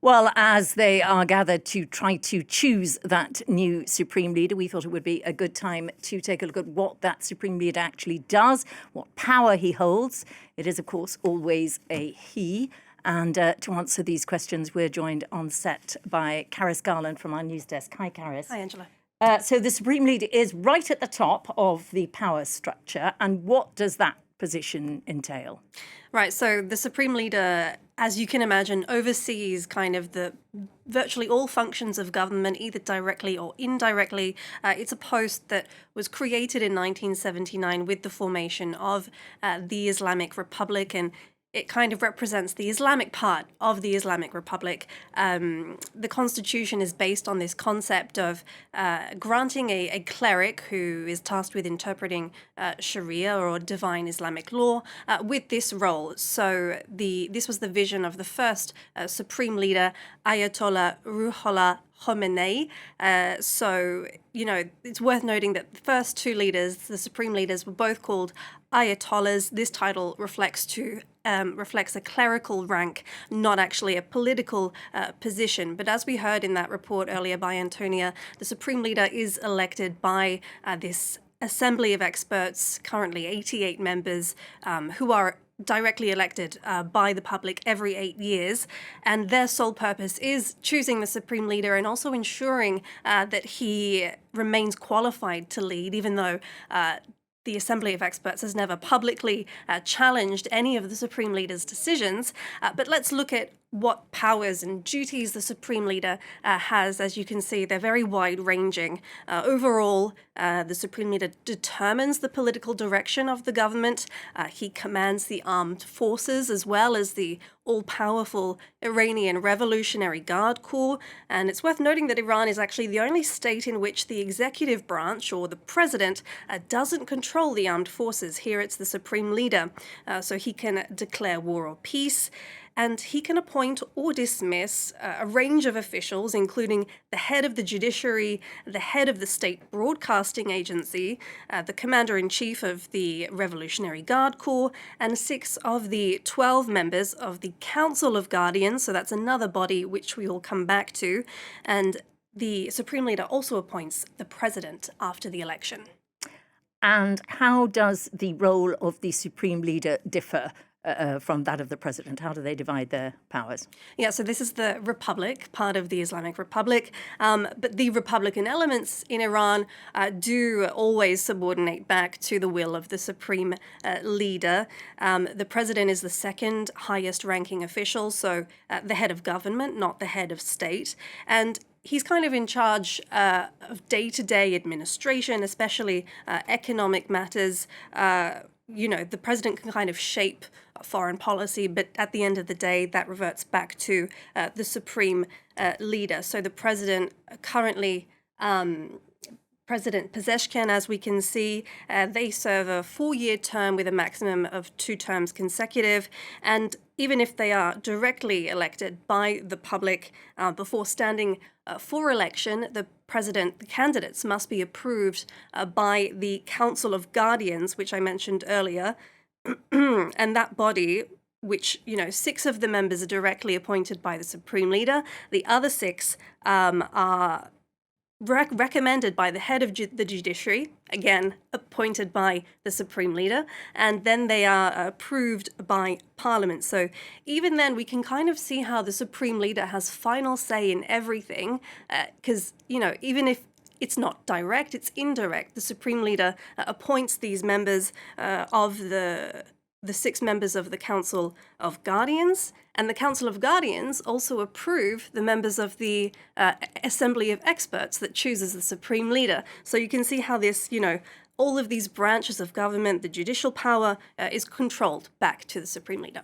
Well, as they are gathered to try to choose that new Supreme Leader, we thought it would be a good time to take a look at what that Supreme Leader actually does, what power he holds. It is, of course, always a he. And to answer these questions, we're joined on set by Caris Garland from our news desk. Hi, Caris. Hi, Angela. So the Supreme Leader is right at the top of the power structure. And what does that position entail? Right, so the Supreme Leader, as you can imagine, oversees kind of the virtually all functions of government, either directly or indirectly. It's a post that was created in 1979 with the formation of the Islamic Republic, and it kind of represents the Islamic part of the Islamic Republic. The constitution is based on this concept of granting a cleric who is tasked with interpreting Sharia or divine Islamic law with this role. So this was the vision of the first Supreme Leader, Ayatollah Ali Khamenei. So, it's worth noting that the first two leaders, the Supreme Leaders, were both called Ayatollahs. This title reflects a clerical rank, not actually a political position. But as we heard in that report earlier by Antonia, the Supreme Leader is elected by this assembly of experts, currently 88 members, who are directly elected by the public every 8 years, and their sole purpose is choosing the Supreme Leader and also ensuring that he remains qualified to lead, even though the Assembly of Experts has never publicly challenged any of the Supreme Leader's decisions. But let's look at what powers and duties the Supreme Leader has. As you can see, they're very wide-ranging. Overall, the Supreme Leader determines the political direction of the government. He commands the armed forces as well as the all-powerful Iranian Revolutionary Guard Corps. And it's worth noting that Iran is actually the only state in which the executive branch, or the president, doesn't control the armed forces. Here it's the Supreme Leader. So he can declare war or peace. And he can appoint or dismiss a range of officials, including the head of the judiciary, the head of the state broadcasting agency, the commander-in-chief of the Revolutionary Guard Corps, and 6 of the 12 members of the Council of Guardians. So that's another body which we will come back to. And the Supreme Leader also appoints the president after the election. And how does the role of the Supreme Leader differ from that of the president? How do they divide their powers? Yeah, so this is the Republic, part of the Islamic Republic. But the Republican elements in Iran do always subordinate back to the will of the Supreme Leader. The president is the second highest ranking official, so the head of government, not the head of state. And he's kind of in charge of day-to-day administration, especially economic matters. The president can kind of shape foreign policy, but at the end of the day, that reverts back to the Supreme Leader. So the president currently, President Pezeshkian, as we can see, they serve a 4-year term with a maximum of 2 terms consecutive. And even if they are directly elected by the public before standing for election, the candidates must be approved by the Council of Guardians, which I mentioned earlier. And that body, which, 6 of the members are directly appointed by the Supreme Leader. The other 6 are recommended by the head of the judiciary, again, appointed by the Supreme Leader, and then they are approved by Parliament. So even then, we can kind of see how the Supreme Leader has final say in everything, because, even if it's not direct, it's indirect. The Supreme Leader appoints these members of the 6 members of the Council of Guardians, and the Council of Guardians also approve the members of the Assembly of Experts that chooses the Supreme Leader. So you can see how this, all of these branches of government, the judicial power, is controlled back to the Supreme Leader.